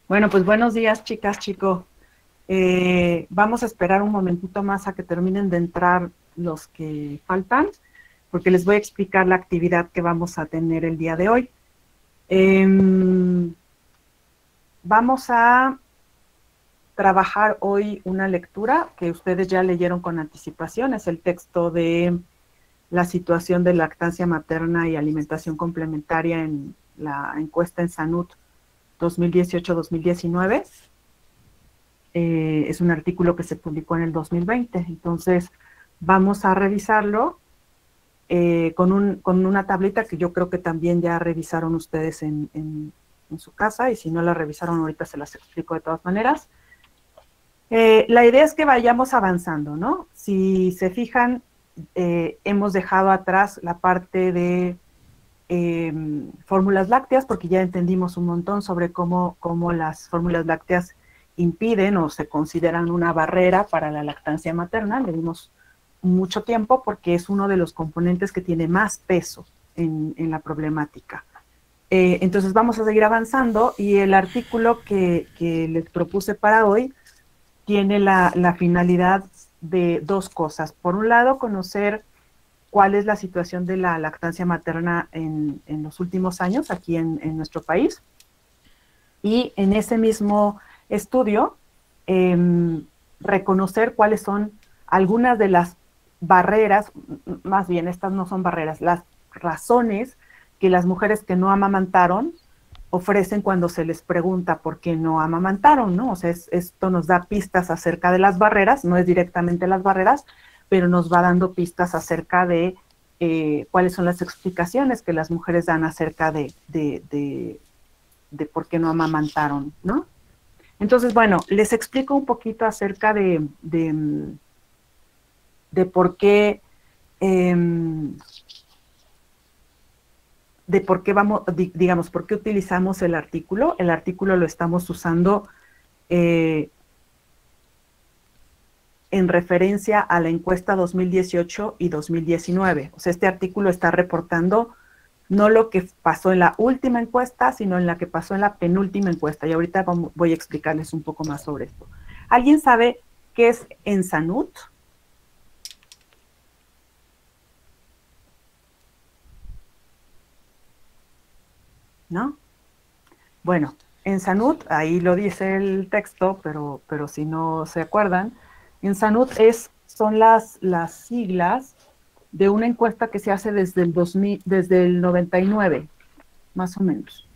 Bueno, pues buenos días, chicas, chicos. Vamos a esperar un momentito más a que terminen de entrar los que faltan, porque les voy a explicar la actividad que vamos a tener el día de hoy. Vamos a trabajar hoy una lectura que ustedes ya leyeron con anticipación, es el texto de la situación de lactancia materna y alimentación complementaria en la encuesta en Sanud 2018-2019. Es un artículo que se publicó en el 2020. Entonces, vamos a revisarlo con una tablita que yo creo que también ya revisaron ustedes en su casa, y si no la revisaron ahorita se las explico de todas maneras. La idea es que vayamos avanzando, ¿no? Si se fijan, hemos dejado atrás la parte de fórmulas lácteas, porque ya entendimos un montón sobre cómo las fórmulas lácteas impiden o se consideran una barrera para la lactancia materna. Le dimos mucho tiempo porque es uno de los componentes que tiene más peso en la problemática. Entonces vamos a seguir avanzando, y el artículo que les propuse para hoy tiene la finalidad de dos cosas. Por un lado, conocer cuál es la situación de la lactancia materna en los últimos años aquí en nuestro país. Y en ese mismo estudio, reconocer cuáles son algunas de las barreras, más bien estas no son barreras, las razones que las mujeres que no amamantaron ofrecen cuando se les pregunta por qué no amamantaron, ¿no? O sea, esto nos da pistas acerca de las barreras, no es directamente las barreras, pero nos va dando pistas acerca de cuáles son las explicaciones que las mujeres dan acerca de por qué no amamantaron, ¿no? Entonces, bueno, les explico un poquito acerca de por qué, digamos, por qué utilizamos el artículo. El artículo lo estamos usando en referencia a la encuesta 2018 y 2019. O sea, este artículo está reportando no lo que pasó en la última encuesta, sino en la que pasó en la penúltima encuesta. Y ahorita voy a explicarles un poco más sobre esto. ¿Alguien sabe qué es ENSANUD? ¿No? Bueno, ENSANUD, ahí lo dice el texto, pero si no se acuerdan, ENSANUD son las siglas de una encuesta que se hace desde el 99, más o menos.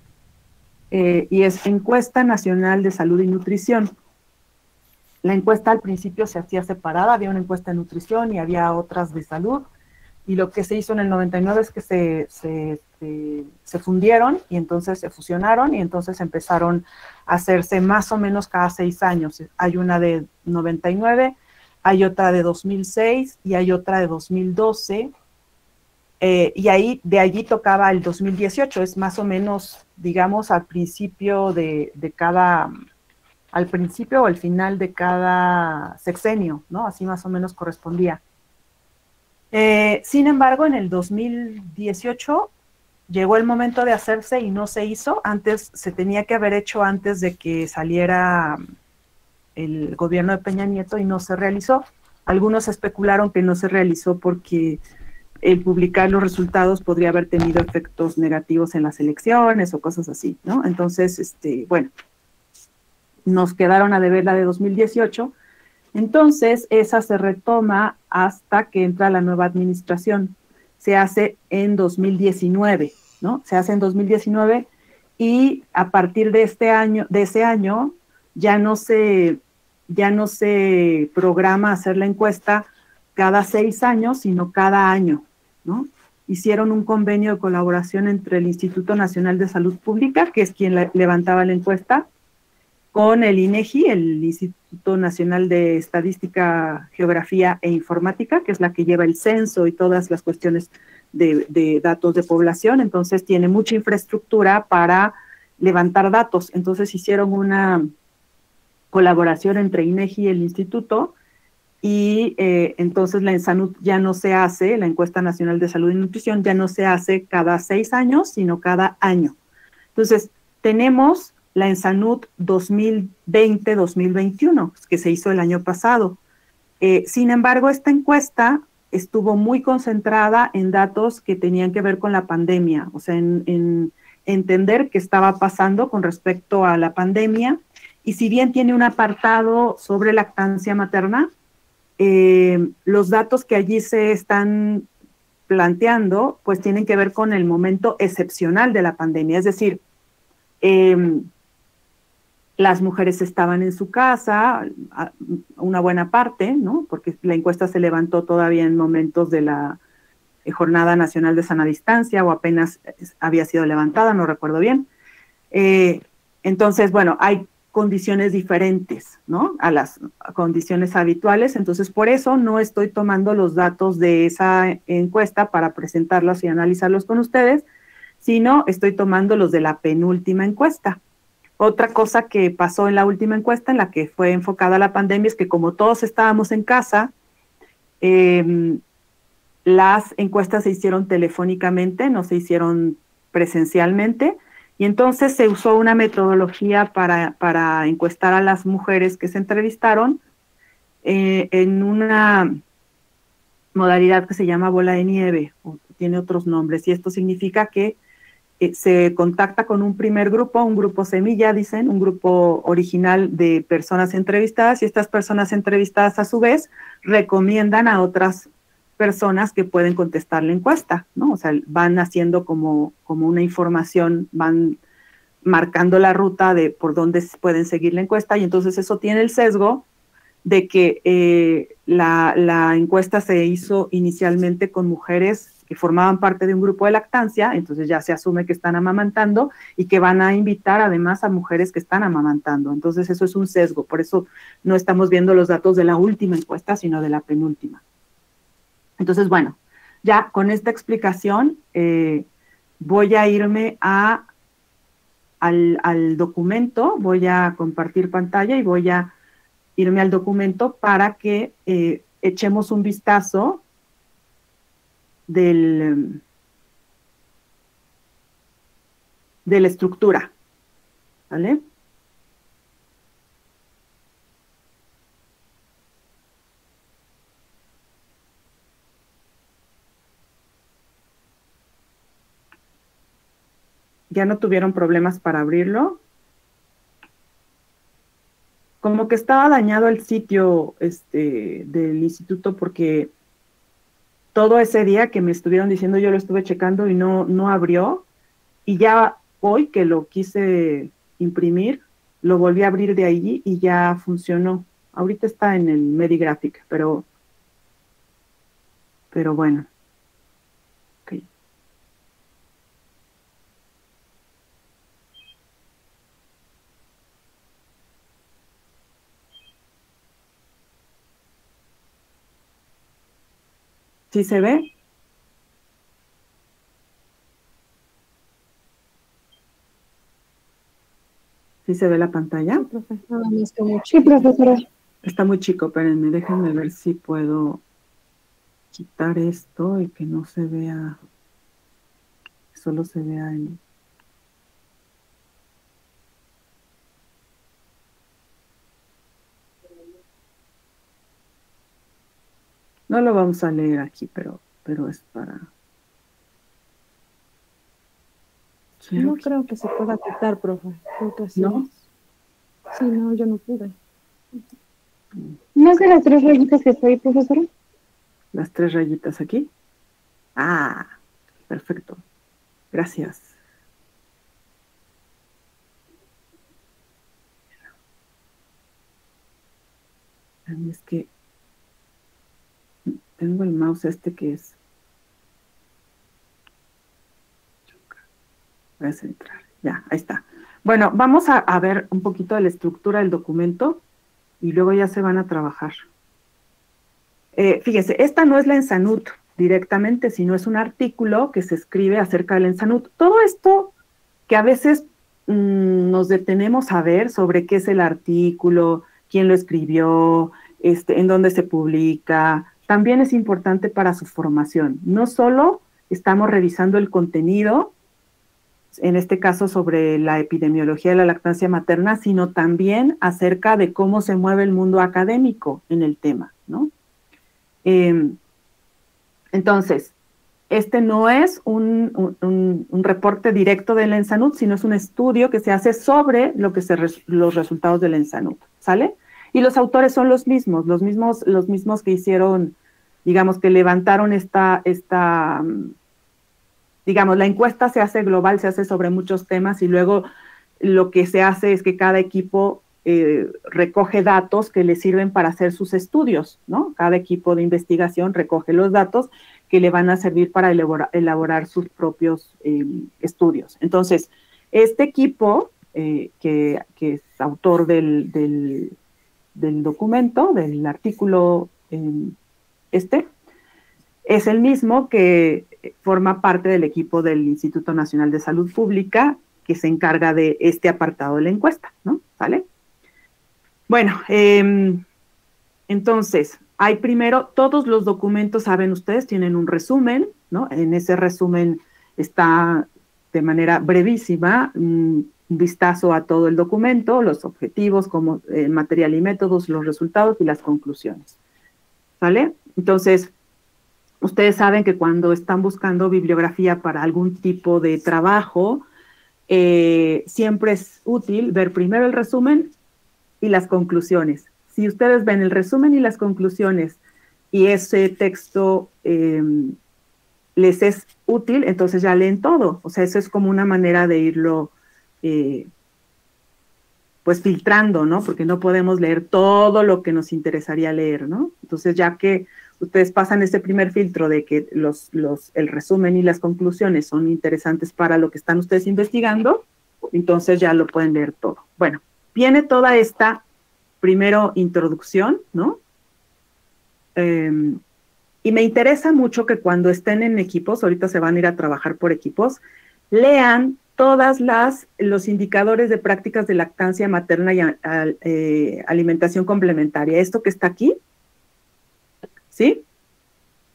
Y es Encuesta Nacional de Salud y Nutrición. La encuesta al principio se hacía separada, había una encuesta de nutrición y había otras de salud, y lo que se hizo en el 99 es que se fundieron, y entonces se fusionaron, y entonces empezaron a hacerse más o menos cada 6 años. Hay una de 99, hay otra de 2006 y hay otra de 2012, y de allí tocaba el 2018, es más o menos, digamos, al principio al principio o al final de cada sexenio, ¿no? Así más o menos correspondía. Sin embargo, en el 2018 llegó el momento de hacerse y no se hizo. Antes se tenía que haber hecho antes de que saliera el gobierno de Peña Nieto, y no se realizó. Algunos especularon que no se realizó porque el publicar los resultados podría haber tenido efectos negativos en las elecciones o cosas así, ¿no? Entonces, bueno, nos quedaron a deber la de 2018. Entonces, esa se retoma hasta que entra la nueva administración. Se hace en 2019, ¿no? Se hace en 2019, y a partir de ese año, ya no se programa hacer la encuesta cada 6 años, sino cada año, ¿no? Hicieron un convenio de colaboración entre el Instituto Nacional de Salud Pública, que es quien levantaba la encuesta, con el INEGI, el Instituto Nacional de Estadística, Geografía e Informática, que es la que lleva el censo y todas las cuestiones de datos de población. Entonces tiene mucha infraestructura para levantar datos. Entonces hicieron una colaboración entre INEGI y el instituto, y entonces la ENSANUD ya no se hace, la Encuesta Nacional de Salud y Nutrición ya no se hace cada 6 años, sino cada año. Entonces tenemos la Ensanut 2020-2021, que se hizo el año pasado. Sin embargo, esta encuesta estuvo muy concentrada en datos que tenían que ver con la pandemia, o sea, en entender qué estaba pasando con respecto a la pandemia, y si bien tiene un apartado sobre lactancia materna, los datos que allí se están planteando, pues tienen que ver con el momento excepcional de la pandemia, es decir, las mujeres estaban en su casa, una buena parte, ¿no? Porque la encuesta se levantó todavía en momentos de la Jornada Nacional de Sana Distancia o apenas había sido levantada, no recuerdo bien. Entonces, bueno, hay condiciones diferentes, ¿no? A las condiciones habituales, entonces por eso no estoy tomando los datos de esa encuesta para presentarlos y analizarlos con ustedes, sino estoy tomando los de la penúltima encuesta. Otra cosa que pasó en la última encuesta, en la que fue enfocada la pandemia, es que como todos estábamos en casa, las encuestas se hicieron telefónicamente, no se hicieron presencialmente, y entonces se usó una metodología para encuestar a las mujeres que se entrevistaron en una modalidad que se llama bola de nieve, o tiene otros nombres, y esto significa que se contacta con un primer grupo, un grupo semilla, dicen, un grupo original de personas entrevistadas, y estas personas entrevistadas a su vez recomiendan a otras personas que pueden contestar la encuesta, ¿no? O sea, van haciendo como una información, van marcando la ruta de por dónde pueden seguir la encuesta, y entonces eso tiene el sesgo de que la encuesta se hizo inicialmente con mujeres que formaban parte de un grupo de lactancia, entonces ya se asume que están amamantando y que van a invitar además a mujeres que están amamantando. Entonces eso es un sesgo, por eso no estamos viendo los datos de la última encuesta, sino de la penúltima. Entonces, bueno, ya con esta explicación voy a irme al documento, voy a compartir pantalla y voy a irme al documento para que echemos un vistazo de la estructura, ¿vale? ¿Ya no tuvieron problemas para abrirlo? Como que estaba dañado el sitio del instituto porque todo ese día que me estuvieron diciendo yo lo estuve checando y no abrió, y ya hoy que lo quise imprimir, lo volví a abrir de allí y ya funcionó. Ahorita está en el Medigraphic, pero bueno. Okay. ¿Sí se ve? ¿Sí se ve la pantalla? Sí, profe. Nada más que mucho. Sí, profesora. Está muy chico, espérenme, déjenme ver si puedo quitar esto y que no se vea, solo se vea el... No lo vamos a leer aquí, pero es para... No creo que se pueda quitar, profe. Creo que sí. ¿No? Sí, no, yo no pude. ¿No es de las 3 rayitas que estoy, profesora? Las 3 rayitas aquí. Ah, perfecto. Gracias. Es que tengo el mouse que es... Voy a centrar. Ya, ahí está. Bueno, vamos a ver un poquito de la estructura del documento y luego ya se van a trabajar. Fíjense, esta no es la Ensanut directamente, sino es un artículo que se escribe acerca de la Ensanut. Todo esto que a veces nos detenemos a ver sobre qué es el artículo, quién lo escribió, en dónde se publica, también es importante para su formación. No solo estamos revisando el contenido, en este caso sobre la epidemiología de la lactancia materna, sino también acerca de cómo se mueve el mundo académico en el tema, ¿no? Entonces, este no es un reporte directo del ENSANUD, sino es un estudio que se hace sobre los resultados del ENSANUD, ¿sale? Y los autores son los mismos que hicieron, digamos, que levantaron digamos, la encuesta se hace global, se hace sobre muchos temas y luego lo que se hace es que cada equipo recoge datos que le sirven para hacer sus estudios, ¿no? Cada equipo de investigación recoge los datos que le van a servir para elaborar sus propios estudios. Entonces, este equipo, que es autor del documento, del artículo es el mismo que forma parte del equipo del Instituto Nacional de Salud Pública, que se encarga de este apartado de la encuesta, ¿no? ¿Vale? Bueno, entonces, hay primero, todos los documentos, saben ustedes, tienen un resumen, ¿no? En ese resumen está de manera brevísima un vistazo a todo el documento, los objetivos, como material y métodos, los resultados y las conclusiones, ¿vale? Entonces, ustedes saben que cuando están buscando bibliografía para algún tipo de trabajo, siempre es útil ver primero el resumen y las conclusiones. Si ustedes ven el resumen y las conclusiones y ese texto les es útil, entonces ya leen todo. O sea, eso es como una manera de irlo pues filtrando, ¿no? Porque no podemos leer todo lo que nos interesaría leer, ¿no? Entonces, ya que ustedes pasan ese primer filtro de que el resumen y las conclusiones son interesantes para lo que están ustedes investigando, entonces ya lo pueden leer todo. Bueno, viene toda esta, primero, introducción, ¿no? Y me interesa mucho que cuando estén en equipos, ahorita se van a ir a trabajar por equipos, lean todas los indicadores de prácticas de lactancia materna y alimentación complementaria. Esto que está aquí, ¿sí?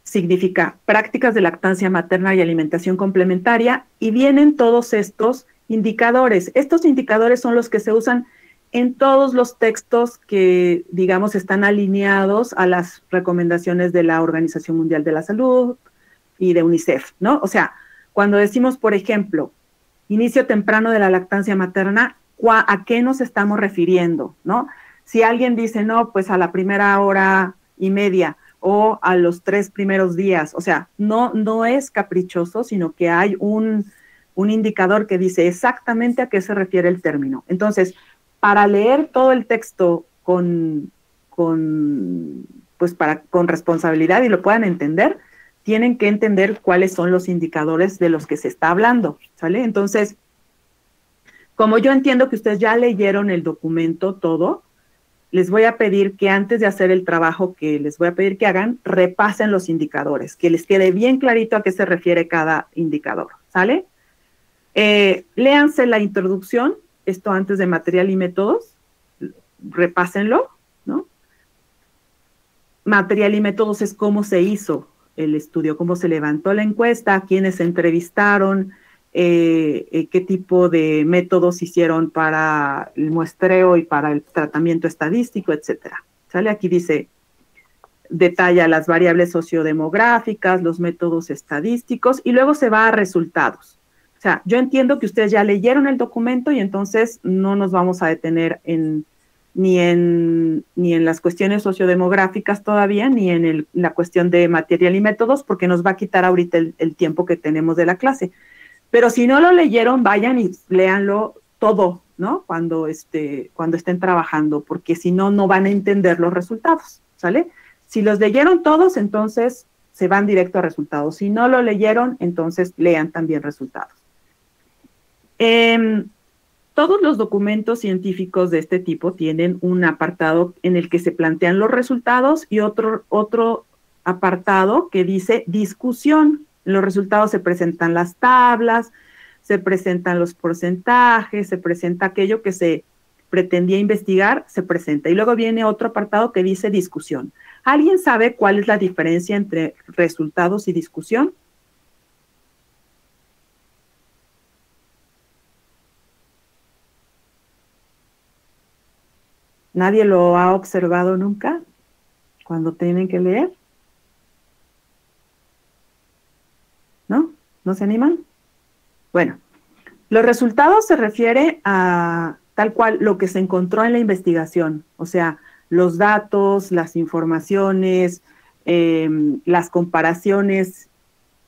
Significa prácticas de lactancia materna y alimentación complementaria, y vienen todos estos indicadores. Estos indicadores son los que se usan en todos los textos que, digamos, están alineados a las recomendaciones de la Organización Mundial de la Salud y de UNICEF, ¿no? O sea, cuando decimos, por ejemplo, inicio temprano de la lactancia materna, ¿a qué nos estamos refiriendo, no? Si alguien dice, no, pues a la primera hora y media o a los 3 primeros días, o sea, no es caprichoso, sino que hay un indicador que dice exactamente a qué se refiere el término. Entonces, para leer todo el texto con responsabilidad y lo puedan entender, tienen que entender cuáles son los indicadores de los que se está hablando, ¿sale? Entonces, como yo entiendo que ustedes ya leyeron el documento todo, les voy a pedir que antes de hacer el trabajo que les voy a pedir que hagan, repasen los indicadores, que les quede bien clarito a qué se refiere cada indicador, ¿sale? Léanse la introducción, esto antes de material y métodos, repásenlo, ¿no? Material y métodos es cómo se hizo el estudio, cómo se levantó la encuesta, quiénes se entrevistaron, qué tipo de métodos hicieron para el muestreo y para el tratamiento estadístico, etcétera. ¿Sale? Aquí dice, detalla las variables sociodemográficas, los métodos estadísticos, y luego se va a resultados. O sea, yo entiendo que ustedes ya leyeron el documento y entonces no nos vamos a detener ni en las cuestiones sociodemográficas todavía, ni en la cuestión de material y métodos, porque nos va a quitar ahorita el tiempo que tenemos de la clase. Pero si no lo leyeron, vayan y léanlo todo, ¿no? Cuando estén trabajando, porque si no, no van a entender los resultados, ¿sale? Si los leyeron todos, entonces se van directo a resultados. Si no lo leyeron, entonces lean también resultados. Todos los documentos científicos de este tipo tienen un apartado en el que se plantean los resultados y otro apartado que dice discusión. En los resultados se presentan las tablas, se presentan los porcentajes, se presenta aquello que se pretendía investigar, se presenta. Y luego viene otro apartado que dice discusión. ¿Alguien sabe cuál es la diferencia entre resultados y discusión? ¿Nadie lo ha observado nunca cuando tienen que leer? ¿No? ¿No se animan? Bueno, los resultados se refiere a tal cual lo que se encontró en la investigación, o sea, los datos, las informaciones, las comparaciones,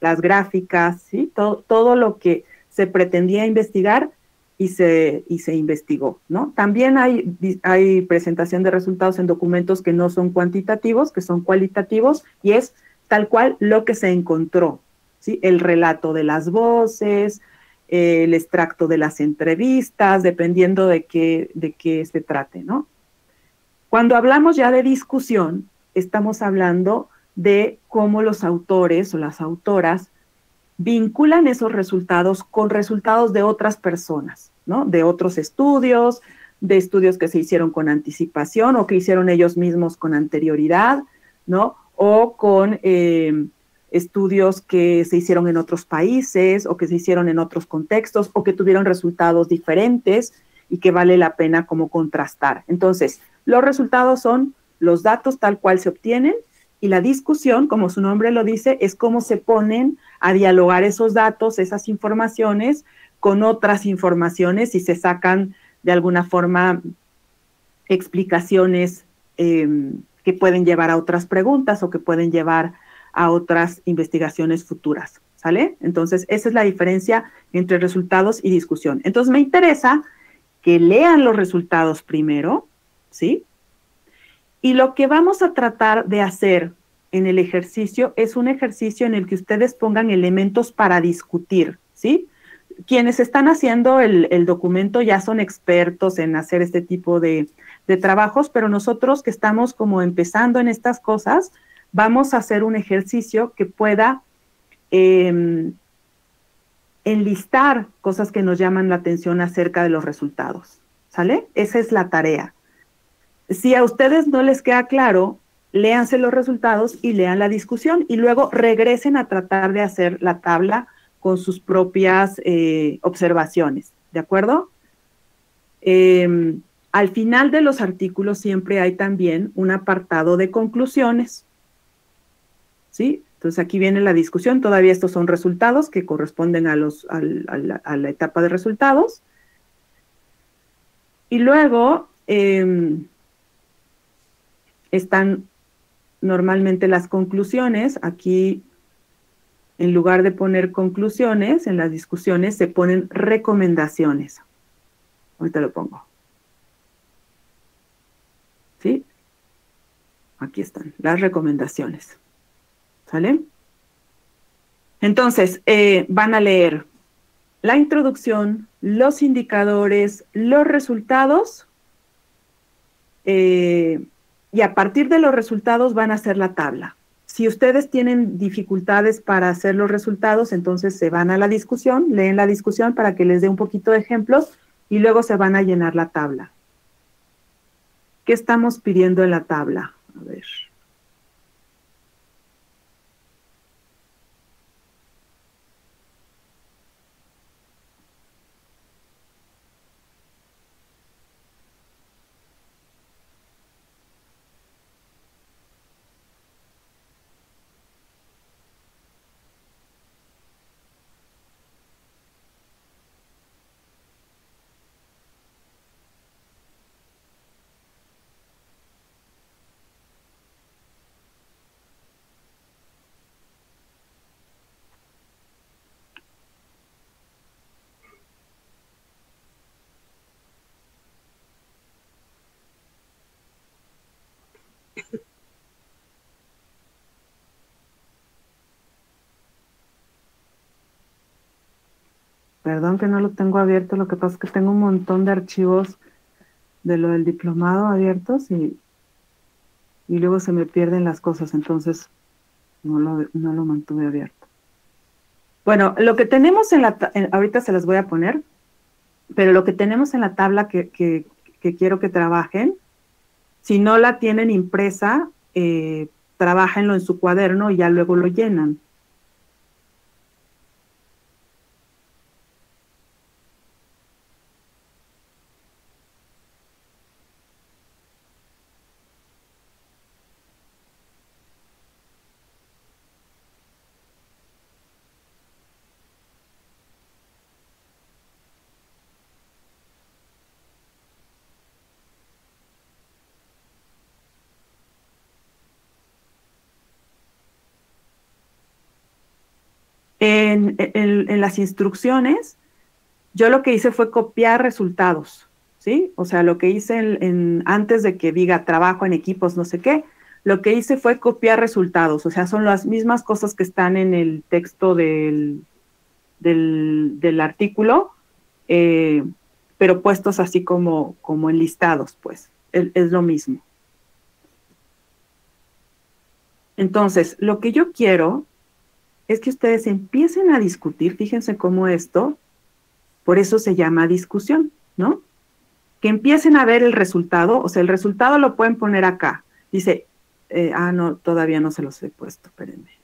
las gráficas, ¿sí? Todo lo que se pretendía investigar y se investigó, ¿no? También hay presentación de resultados en documentos que no son cuantitativos, que son cualitativos, y es tal cual lo que se encontró, ¿sí? El relato de las voces, el extracto de las entrevistas, dependiendo de qué se trate, ¿no? Cuando hablamos ya de discusión, estamos hablando de cómo los autores o las autoras vinculan esos resultados con resultados de otras personas, ¿no? De otros estudios, de estudios que se hicieron con anticipación o que hicieron ellos mismos con anterioridad, ¿no? O con estudios que se hicieron en otros países o que se hicieron en otros contextos o que tuvieron resultados diferentes y que vale la pena como contrastar. Entonces, los resultados son los datos tal cual se obtienen y la discusión, como su nombre lo dice, es cómo se ponen a dialogar esos datos, esas informaciones, con otras informaciones y se sacan de alguna forma explicaciones que pueden llevar a otras preguntas o que pueden llevar a otras investigaciones futuras, ¿sale? Entonces, esa es la diferencia entre resultados y discusión. Entonces, me interesa que lean los resultados primero, ¿sí? Y lo que vamos a tratar de hacer en el ejercicio es un ejercicio en el que ustedes pongan elementos para discutir, ¿sí? Quienes están haciendo el documento ya son expertos en hacer este tipo de trabajos, pero nosotros que estamos como empezando en estas cosas, vamos a hacer un ejercicio que pueda enlistar cosas que nos llaman la atención acerca de los resultados, ¿sale? Esa es la tarea. Si a ustedes no les queda claro, léanse los resultados y lean la discusión y luego regresen a tratar de hacer la tabla con sus propias observaciones, ¿de acuerdo? Al final de los artículos siempre hay también un apartado de conclusiones, ¿sí? Entonces aquí viene la discusión, todavía estos son resultados que corresponden a la etapa de resultados. Y luego están normalmente las conclusiones. Aquí, en lugar de poner conclusiones, en las discusiones se ponen recomendaciones. Ahorita lo pongo. ¿Sí? Aquí están, las recomendaciones. ¿Sale? Entonces, van a leer la introducción, los indicadores, los resultados, y a partir de los resultados van a hacer la tabla. Si ustedes tienen dificultades para hacer los resultados, entonces se van a la discusión, leen la discusión para que les dé un poquito de ejemplos y luego se van a llenar la tabla. ¿Qué estamos pidiendo en la tabla? A ver. Perdón que no lo tengo abierto, lo que pasa es que tengo un montón de archivos de lo del diplomado abiertos y luego se me pierden las cosas, entonces no lo mantuve abierto. Bueno, lo que tenemos ahorita se las voy a poner, pero lo que tenemos en la tabla que quiero que trabajen, si no la tienen impresa, trabájenlo en su cuaderno y ya luego lo llenan. En las instrucciones, yo lo que hice fue copiar resultados, ¿sí? O sea, lo que hice antes de que diga trabajo en equipos, no sé qué, lo que hice fue copiar resultados, o sea, son las mismas cosas que están en el texto del artículo, pero puestos así como enlistados, pues, es lo mismo. Entonces, lo que yo quiero es que ustedes empiecen a discutir, fíjense cómo esto, por eso se llama discusión, ¿no? Que empiecen a ver el resultado, o sea, el resultado lo pueden poner acá. Dice, no, todavía no se los he puesto, espérenme.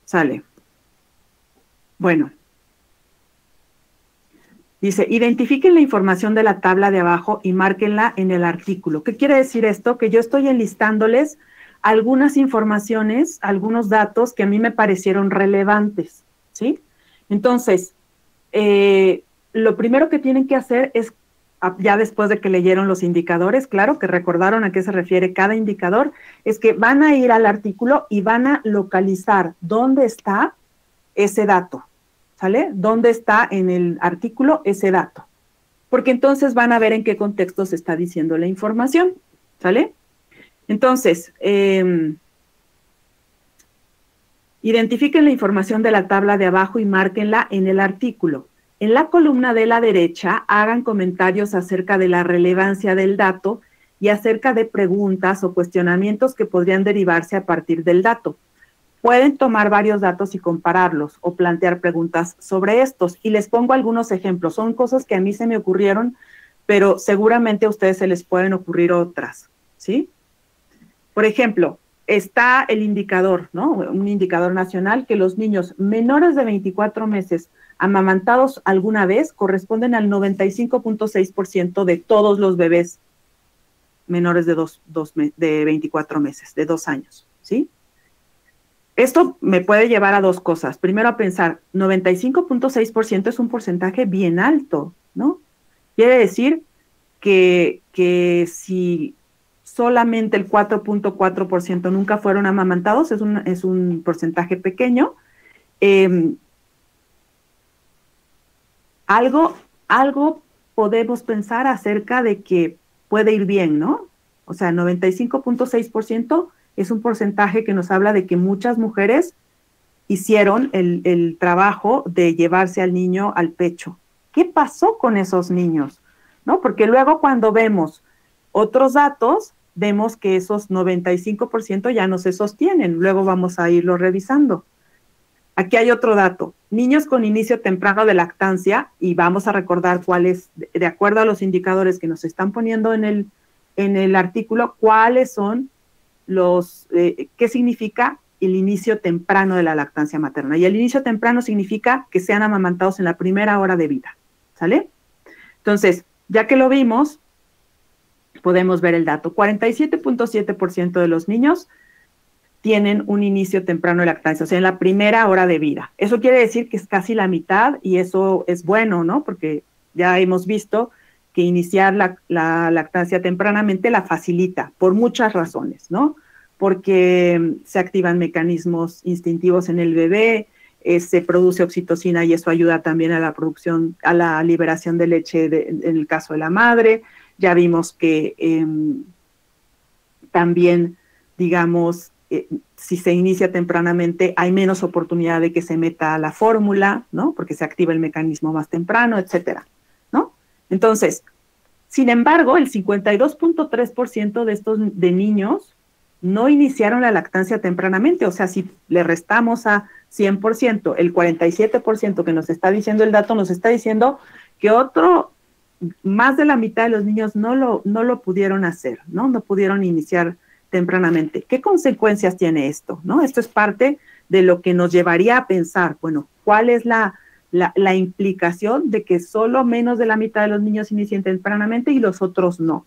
Sale. Bueno. Dice, identifiquen la información de la tabla de abajo y márquenla en el artículo. ¿Qué quiere decir esto? Que yo estoy enlistándoles algunas informaciones, algunos datos que a mí me parecieron relevantes, ¿sí? Entonces, lo primero que tienen que hacer es, ya después de que leyeron los indicadores, claro, que recordaron a qué se refiere cada indicador, es que van a ir al artículo y van a localizar dónde está ese dato, ¿sale? ¿Dónde está en el artículo ese dato? Porque entonces van a ver en qué contexto se está diciendo la información, ¿sale? Entonces, identifiquen la información de la tabla de abajo y márquenla en el artículo. En la columna de la derecha, hagan comentarios acerca de la relevancia del dato y acerca de preguntas o cuestionamientos que podrían derivarse a partir del dato. Pueden tomar varios datos y compararlos o plantear preguntas sobre estos. Y les pongo algunos ejemplos. Son cosas que a mí se me ocurrieron, pero seguramente a ustedes se les pueden ocurrir otras, ¿sí? Por ejemplo, está el indicador, ¿no? Un indicador nacional que los niños menores de 24 meses amamantados alguna vez corresponden al 95.6% de todos los bebés menores de 24 meses, de 2 años, ¿sí? Esto me puede llevar a dos cosas. Primero a pensar, 95.6% es un porcentaje bien alto, ¿no? Quiere decir que si solamente el 4.4% nunca fueron amamantados, es un porcentaje pequeño. Algo podemos pensar acerca de que puede ir bien, ¿no? O sea, 95.6% es un porcentaje que nos habla de que muchas mujeres hicieron el trabajo de llevarse al niño al pecho. ¿Qué pasó con esos niños? ¿No? Porque luego cuando vemos otros datos, vemos que esos 95% ya no se sostienen. Luego vamos a irlo revisando. Aquí hay otro dato. Niños con inicio temprano de lactancia, y vamos a recordar cuáles, de acuerdo a los indicadores que nos están poniendo en el artículo, cuáles son qué significa el inicio temprano de la lactancia materna. Y el inicio temprano significa que sean amamantados en la primera hora de vida, ¿sale? Entonces, ya que lo vimos, podemos ver el dato. 47.7% de los niños tienen un inicio temprano de lactancia, o sea, en la primera hora de vida. Eso quiere decir que es casi la mitad, y eso es bueno, ¿no? Porque ya hemos visto que iniciar la lactancia tempranamente la facilita por muchas razones, ¿no? Porque se activan mecanismos instintivos en el bebé, se produce oxitocina y eso ayuda también a la producción, a la liberación de leche en el caso de la madre. Ya vimos que también, digamos, si se inicia tempranamente hay menos oportunidad de que se meta la fórmula, ¿no? Porque se activa el mecanismo más temprano, etcétera, ¿no? Entonces, sin embargo, el 52.3% de niños no iniciaron la lactancia tempranamente. O sea, si le restamos a 100%, el 47% que nos está diciendo el dato, nos está diciendo que más de la mitad de los niños no lo pudieron hacer, ¿no? No pudieron iniciar tempranamente. ¿Qué consecuencias tiene esto, no? Esto es parte de lo que nos llevaría a pensar, bueno, ¿cuál es la la implicación de que solo menos de la mitad de los niños inician tempranamente y los otros no.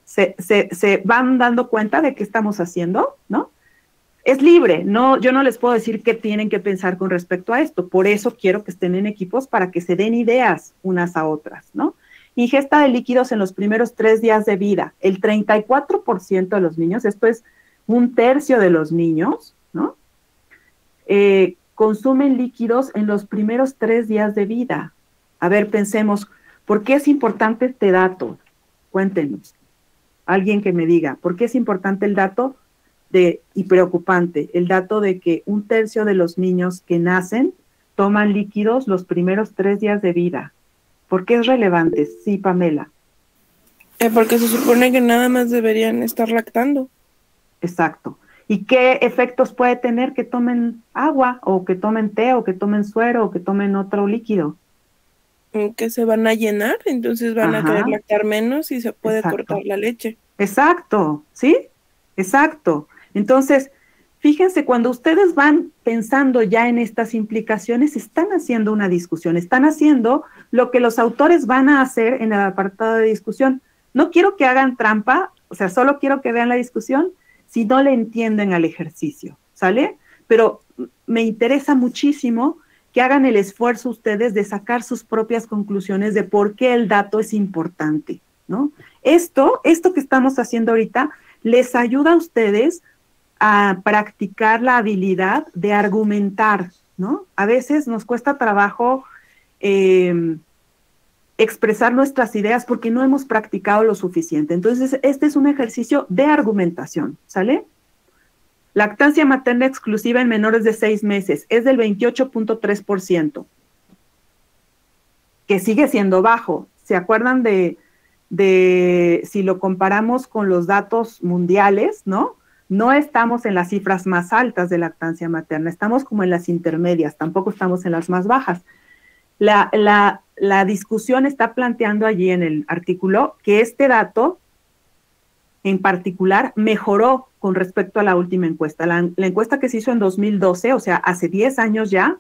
Se van dando cuenta de qué estamos haciendo, ¿no? Es libre, no, yo no les puedo decir qué tienen que pensar con respecto a esto, por eso quiero que estén en equipos para que se den ideas unas a otras, ¿no? Ingesta de líquidos en los primeros 3 días de vida, el 34% de los niños, esto es 1/3 de los niños, ¿no? Consumen líquidos en los primeros 3 días de vida. A ver, pensemos, ¿por qué es importante este dato? Cuéntenos. Alguien que me diga, ¿por qué es importante el dato y preocupante? El dato de que 1/3 de los niños que nacen toman líquidos los primeros 3 días de vida. ¿Por qué es relevante? Sí, Pamela. Porque se supone que nada más deberían estar lactando. Exacto. ¿Y qué efectos puede tener que tomen agua, o que tomen té, o que tomen suero, o que tomen otro líquido? Que se van a llenar, entonces van Ajá. a querer lactar menos y se puede Exacto. cortar la leche. Exacto, ¿sí? Exacto. Entonces, fíjense, cuando ustedes van pensando ya en estas implicaciones, están haciendo una discusión, están haciendo lo que los autores van a hacer en el apartado de discusión. No quiero que hagan trampa, o sea, solo quiero que vean la discusión si no le entienden al ejercicio, ¿sale? Pero me interesa muchísimo que hagan el esfuerzo ustedes de sacar sus propias conclusiones de por qué el dato es importante, ¿no? Esto que estamos haciendo ahorita les ayuda a ustedes a practicar la habilidad de argumentar, ¿no? A veces nos cuesta trabajo expresar nuestras ideas porque no hemos practicado lo suficiente. Entonces, este es un ejercicio de argumentación, ¿sale? Lactancia materna exclusiva en menores de 6 meses es del 28.3%, que sigue siendo bajo. ¿Se acuerdan de si lo comparamos con los datos mundiales, ¿no? No estamos en las cifras más altas de lactancia materna, estamos como en las intermedias, tampoco estamos en las más bajas. La discusión está planteando allí en el artículo que este dato en particular mejoró con respecto a la última encuesta. La encuesta que se hizo en 2012, o sea, hace 10 años ya,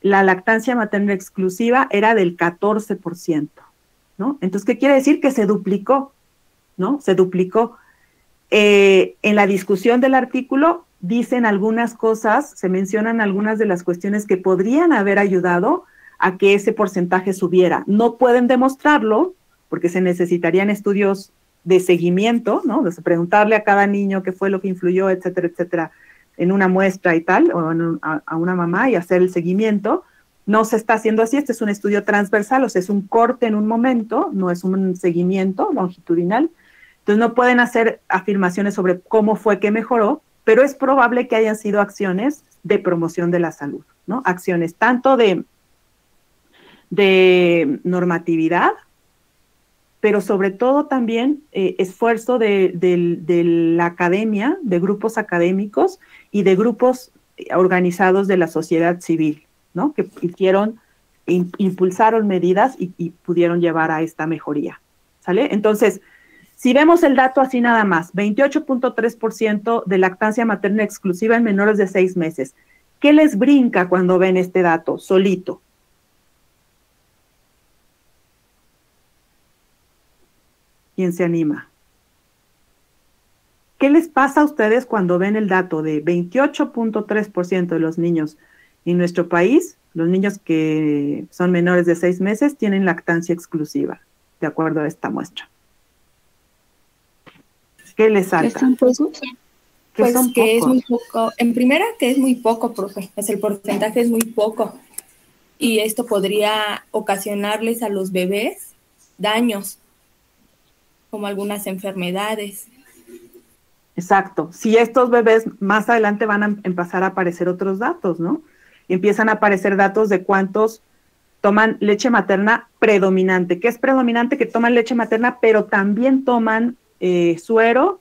la lactancia materna exclusiva era del 14%, ¿no? Entonces, ¿qué quiere decir? Que se duplicó, ¿no? Se duplicó. En la discusión del artículo dicen algunas cosas, se mencionan algunas de las cuestiones que podrían haber ayudado a que ese porcentaje subiera. No pueden demostrarlo porque se necesitarían estudios de seguimiento, ¿no? De preguntarle a cada niño qué fue lo que influyó, etcétera, etcétera, en una muestra y tal, o a una mamá y hacer el seguimiento. No se está haciendo así, este es un estudio transversal, o sea, es un corte en un momento, no es un seguimiento longitudinal. Entonces no pueden hacer afirmaciones sobre cómo fue que mejoró, pero es probable que hayan sido acciones de promoción de la salud, ¿no? Acciones tanto de normatividad, pero sobre todo también esfuerzo de la academia, de grupos académicos y de grupos organizados de la sociedad civil, ¿no? Que hicieron, impulsaron medidas y pudieron llevar a esta mejoría, ¿sale? Entonces, si vemos el dato así nada más, 28.3% de lactancia materna exclusiva en menores de 6 meses. ¿Qué les brinca cuando ven este dato solito? ¿Quién se anima? ¿Qué les pasa a ustedes cuando ven el dato de 28.3% de los niños en nuestro país, los niños que son menores de 6 meses, tienen lactancia exclusiva, de acuerdo a esta muestra? ¿Qué les salta? Pues que es muy poco. En primera, que es muy poco, profe. Pues el porcentaje es muy poco. Y esto podría ocasionarles a los bebés daños, como algunas enfermedades. Exacto. Si estos bebés más adelante van a empezar a aparecer otros datos, ¿no? Empiezan a aparecer datos de cuántos toman leche materna predominante. ¿Qué es predominante? Que toman leche materna, pero también toman suero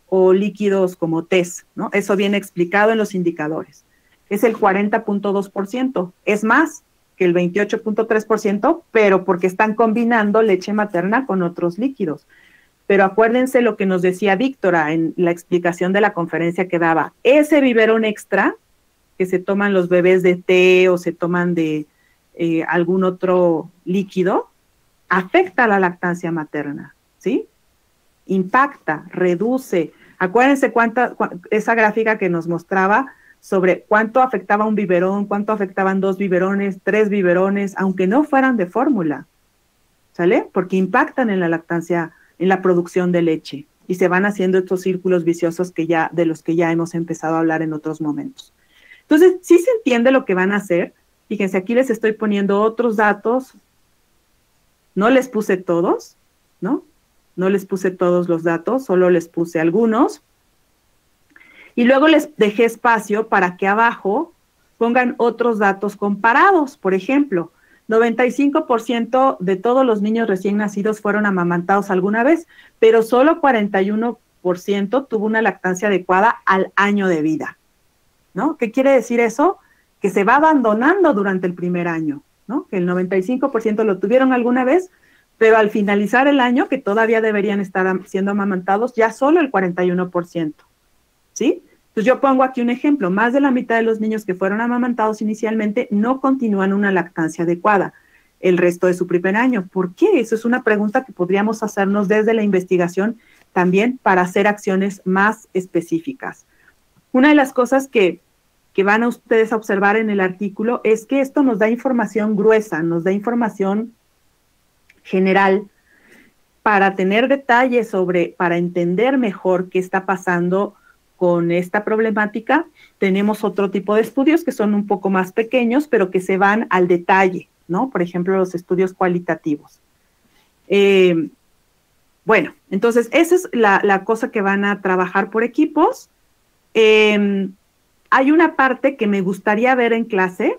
o líquidos como tés, ¿no? Eso viene explicado en los indicadores. Es el 40.2%. Es más que el 28.3%, pero porque están combinando leche materna con otros líquidos. Pero acuérdense lo que nos decía Víctora en la explicación de la conferencia que daba. Ese biberón extra que se toman los bebés de té o se toman de algún otro líquido, afecta a la lactancia materna, ¿sí? Impacta, reduce. Acuérdense esa gráfica que nos mostraba sobre cuánto afectaba un biberón, cuánto afectaban 2 biberones, 3 biberones, aunque no fueran de fórmula, ¿sale? Porque impactan en la lactancia, en la producción de leche, y se van haciendo estos círculos viciosos de los que ya hemos empezado a hablar en otros momentos. Entonces, sí se entiende lo que van a hacer. Fíjense, aquí les estoy poniendo otros datos. No les puse todos, ¿no? No les puse todos los datos, solo les puse algunos. Y luego les dejé espacio para que abajo pongan otros datos comparados. Por ejemplo, 95% de todos los niños recién nacidos fueron amamantados alguna vez, pero solo 41% tuvo una lactancia adecuada al año de vida, ¿no? ¿Qué quiere decir eso? Que se va abandonando durante el primer año, ¿no? Que el 95% lo tuvieron alguna vez, pero al finalizar el año, que todavía deberían estar siendo amamantados, ya solo el 41%, ¿sí? Entonces yo pongo aquí un ejemplo, más de la mitad de los niños que fueron amamantados inicialmente no continúan una lactancia adecuada el resto de su primer año. ¿Por qué? Eso es una pregunta que podríamos hacernos desde la investigación también para hacer acciones más específicas. Una de las cosas que van a ustedes a observar en el artículo es que esto nos da información gruesa, nos da información general para tener detalles para entender mejor qué está pasando con esta problemática. Tenemos otro tipo de estudios que son un poco más pequeños, pero que se van al detalle, ¿no? Por ejemplo, los estudios cualitativos. Bueno, entonces esa es la cosa que van a trabajar por equipos. Hay una parte que me gustaría ver en clase,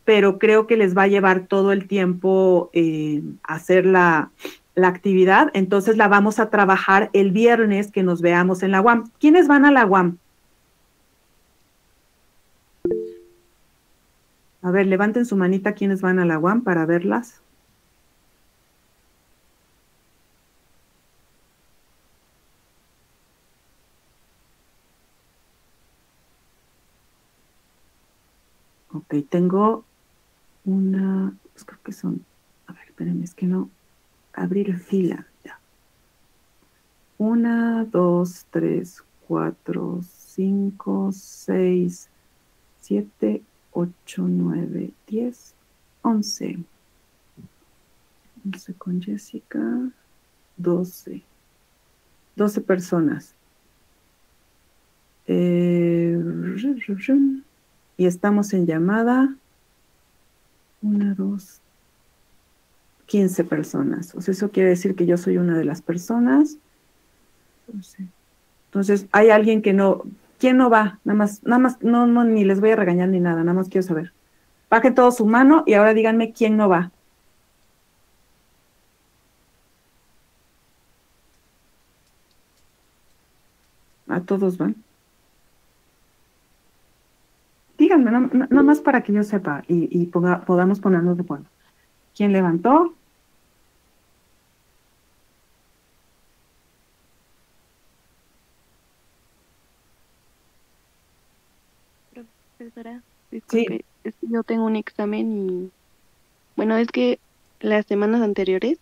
pero creo que les va a llevar todo el tiempo hacer la actividad, entonces la vamos a trabajar el viernes que nos veamos en la UAM. ¿Quiénes van a la UAM? A ver, levanten su manita quienes van a la UAM para verlas. Ok, tengo pues creo que son, a ver, espérenme, es que no, abrir fila, ya. 1, 2, 3, 4, 5, 6, 7, 8, 9, 10, 11. 11 con Jessica, 12. 12 personas. Y estamos en llamada 1, 2, 15 personas. O sea, eso quiere decir que yo soy una de las personas. Entonces, hay alguien que no. ¿Quién no va? Nada más, no, ni les voy a regañar ni nada, nada más quiero saber. Bajen todos su mano y ahora díganme quién no va. ¿A todos van? Díganme, nada más para que yo sepa y podamos ponernos de acuerdo. ¿Quién levantó? Profesora, disculpe, sí. Es que yo tengo un examen y, bueno, es que las semanas anteriores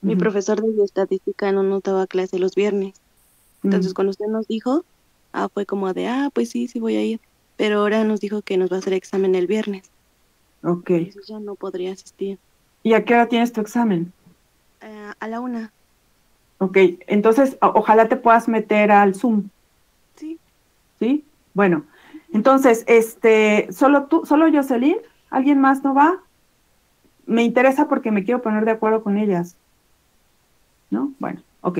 mi profesor de estadística no nos daba clase los viernes. Entonces, cuando usted nos dijo, fue como de, pues sí voy a ir. Pero ahora nos dijo que nos va a hacer examen el viernes. Ok. Entonces ya no podría asistir. ¿Y a qué hora tienes tu examen? A la 1. Ok, entonces ojalá te puedas meter al Zoom. Sí. ¿Sí? Bueno, entonces, ¿solo tú, solo Jocelyn? ¿Alguien más no va? Me interesa porque me quiero poner de acuerdo con ellas. ¿No? Bueno, ok.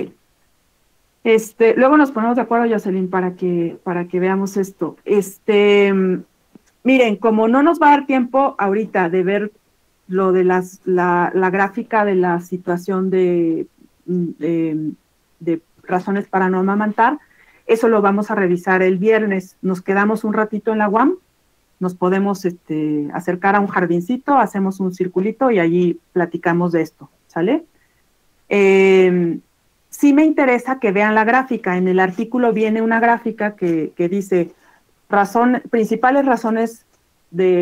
Luego nos ponemos de acuerdo, Jocelyn, para que veamos esto. Miren, como no nos va a dar tiempo ahorita de ver lo de la gráfica de la situación de razones para no amamantar, eso lo vamos a revisar el viernes. Nos quedamos un ratito en la UAM, nos podemos acercar a un jardincito, hacemos un circulito y allí platicamos de esto, ¿sale? Sí me interesa que vean la gráfica. En el artículo viene una gráfica que dice principales razones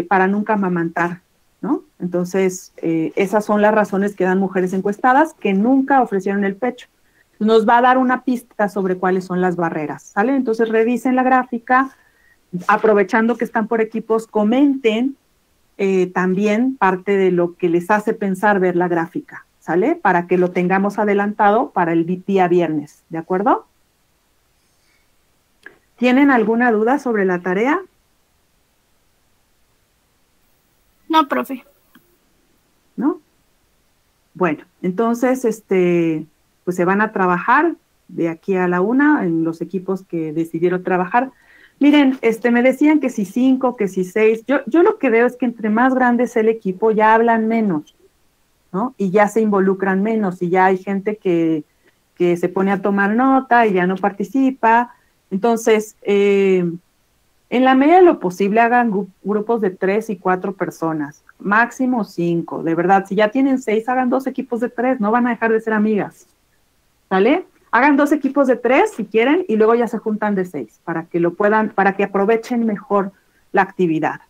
para nunca amamantar, ¿no? Entonces, esas son las razones que dan mujeres encuestadas que nunca ofrecieron el pecho. Nos va a dar una pista sobre cuáles son las barreras, ¿sale? Entonces, revisen la gráfica, aprovechando que están por equipos, comenten también parte de lo que les hace pensar ver la gráfica, ¿sale? Para que lo tengamos adelantado para el día viernes, ¿de acuerdo? ¿Tienen alguna duda sobre la tarea? No, profe. ¿No? Bueno, entonces, pues se van a trabajar de aquí a la 1 en los equipos que decidieron trabajar. Miren, me decían que si 5, que si 6. Yo lo que veo es que entre más grande es el equipo, ya hablan menos, ¿no? Y ya se involucran menos, y ya hay gente que se pone a tomar nota y ya no participa. Entonces, en la medida de lo posible, hagan grupos de 3 y 4 personas, máximo 5. De verdad, si ya tienen 6, hagan 2 equipos de 3, no van a dejar de ser amigas, ¿sale? Hagan 2 equipos de 3 si quieren y luego ya se juntan de 6 para que aprovechen mejor la actividad,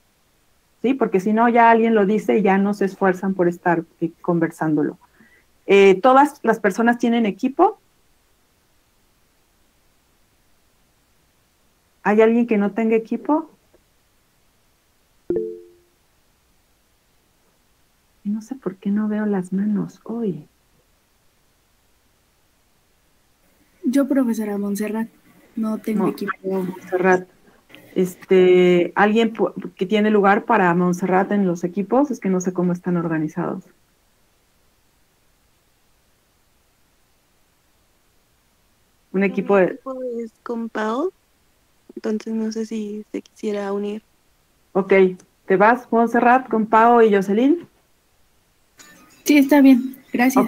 ¿sí? Porque si no, ya alguien lo dice y ya no se esfuerzan por estar conversándolo. ¿Todas las personas tienen equipo? ¿Hay alguien que no tenga equipo? No sé por qué no veo las manos hoy. Yo, profesora Montserrat, no tengo equipo. Montserrat. ¿Alguien que tiene lugar para Montserrat en los equipos? Es que no sé cómo están organizados. Un equipo de... es con Pau, entonces no sé si se quisiera unir. Ok, ¿te vas, Montserrat, con Pau y Jocelyn? Sí, está bien, gracias.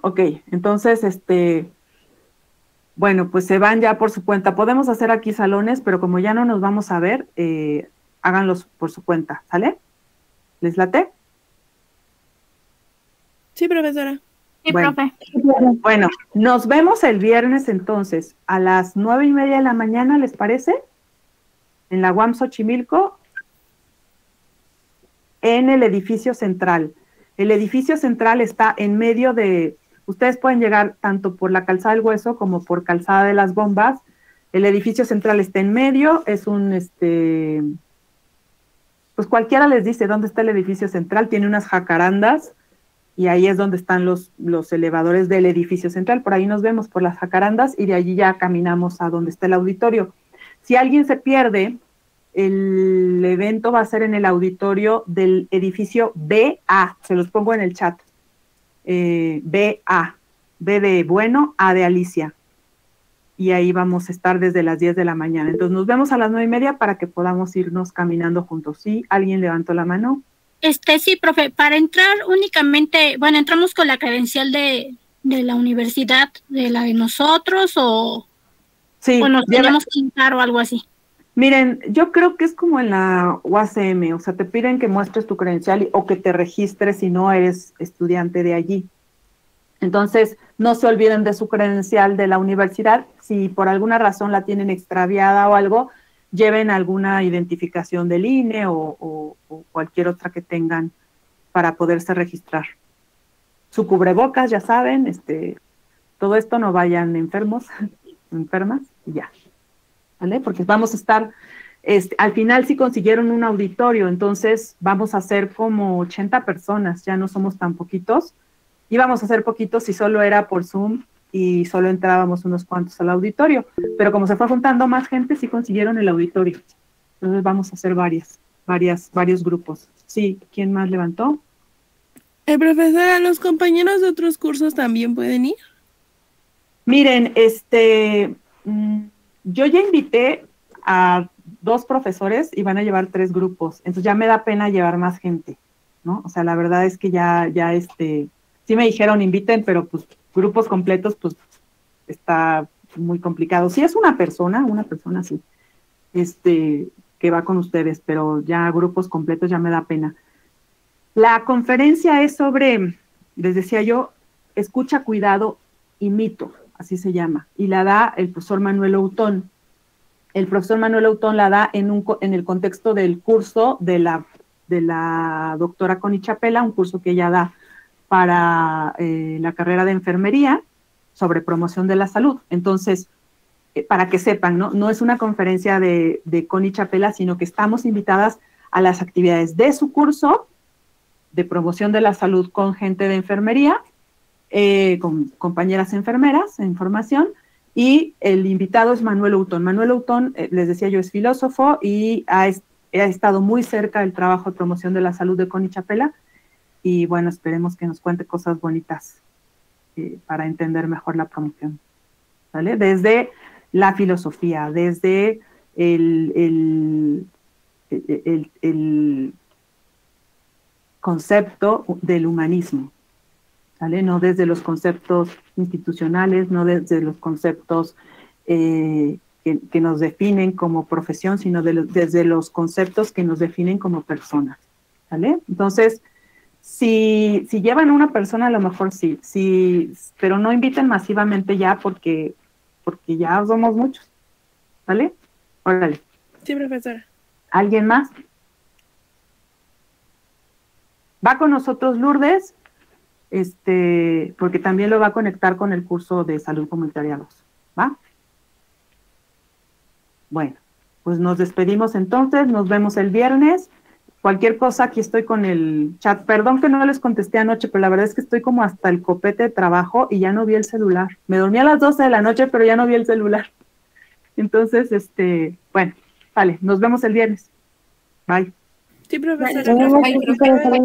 Ok, entonces, bueno, pues se van ya por su cuenta. Podemos hacer aquí salones, pero como ya no nos vamos a ver, háganlos por su cuenta, ¿sale? ¿Les late? Sí, profesora. Sí, bueno, profe. Bueno, nos vemos el viernes entonces, a las 9:30 de la mañana, ¿les parece? En la UAM Xochimilco, en el edificio central. El edificio central está en medio de... Ustedes pueden llegar tanto por la Calzada del Hueso como por Calzada de las Bombas. El edificio central está en medio, es un, pues cualquiera les dice dónde está el edificio central, tiene unas jacarandas, y ahí es donde están los elevadores del edificio central. Por ahí nos vemos por las jacarandas, y de allí ya caminamos a donde está el auditorio. Si alguien se pierde, el evento va a ser en el auditorio del edificio BA, se los pongo en el chat. BA, B de bueno, A de Alicia, y ahí vamos a estar desde las 10 de la mañana. Entonces nos vemos a las 9:30 para que podamos irnos caminando juntos. ¿Sí? ¿Alguien levantó la mano? Sí, profe, para entrar únicamente, bueno, entramos con la credencial de la universidad, de la de nosotros, o nos tenemos que entrar o algo así. Miren, yo creo que es como en la UACM, o sea, te piden que muestres tu credencial o que te registres si no eres estudiante de allí. Entonces, no se olviden de su credencial de la universidad. Si por alguna razón la tienen extraviada o algo, lleven alguna identificación del INE o cualquier otra que tengan para poderse registrar. Su cubrebocas, ya saben, todo esto, no vayan enfermas, y ya. ¿Vale? Porque vamos a estar, al final sí consiguieron un auditorio, entonces vamos a ser como 80 personas, ya no somos tan poquitos. Íbamos a ser poquitos si solo era por Zoom y solo entrábamos unos cuantos al auditorio, pero como se fue juntando más gente, sí consiguieron el auditorio. Entonces vamos a hacer varios grupos. Sí, ¿quién más levantó? Profesora, ¿los compañeros de otros cursos también pueden ir? Miren, yo ya invité a 2 profesores y van a llevar 3 grupos, entonces ya me da pena llevar más gente, ¿no? O sea, la verdad es que ya sí me dijeron inviten, pero pues grupos completos, pues está muy complicado. Sí es una persona sí, que va con ustedes, pero ya grupos completos ya me da pena. La conferencia es sobre, les decía yo, escucha, cuidado y mito, así se llama, y la da el profesor Manuel Outón. El profesor Manuel Outón la da en el contexto del curso de la la doctora Connie Chapela, un curso que ella da para la carrera de enfermería sobre promoción de la salud. Entonces, para que sepan, no es una conferencia de Connie Chapela, sino que estamos invitadas a las actividades de su curso de promoción de la salud con gente de enfermería, con compañeras enfermeras en formación, y el invitado es Manuel Outón. Manuel Outón, les decía yo, es filósofo y ha estado muy cerca del trabajo de promoción de la salud de Connie Chapela, y bueno, esperemos que nos cuente cosas bonitas para entender mejor la promoción, ¿vale? Desde la filosofía, desde el concepto del humanismo, ¿vale? No desde los conceptos institucionales, no desde los conceptos que nos definen como profesión, sino desde los conceptos que nos definen como personas, ¿vale? Entonces, si llevan a una persona, a lo mejor sí, pero no inviten masivamente ya porque ya somos muchos, ¿vale? Órale. Sí, profesora. ¿Alguien más? Va con nosotros Lourdes, porque también lo va a conectar con el curso de Salud Comunitaria 2, ¿va? Bueno, pues nos despedimos entonces, nos vemos el viernes. Cualquier cosa, aquí estoy con el chat. Perdón que no les contesté anoche, pero la verdad es que estoy como hasta el copete de trabajo y ya no vi el celular. Me dormí a las 12 de la noche, pero ya no vi el celular. Entonces, bueno, vale, nos vemos el viernes. Bye. Sí, profesora. Nos vemos, profesora.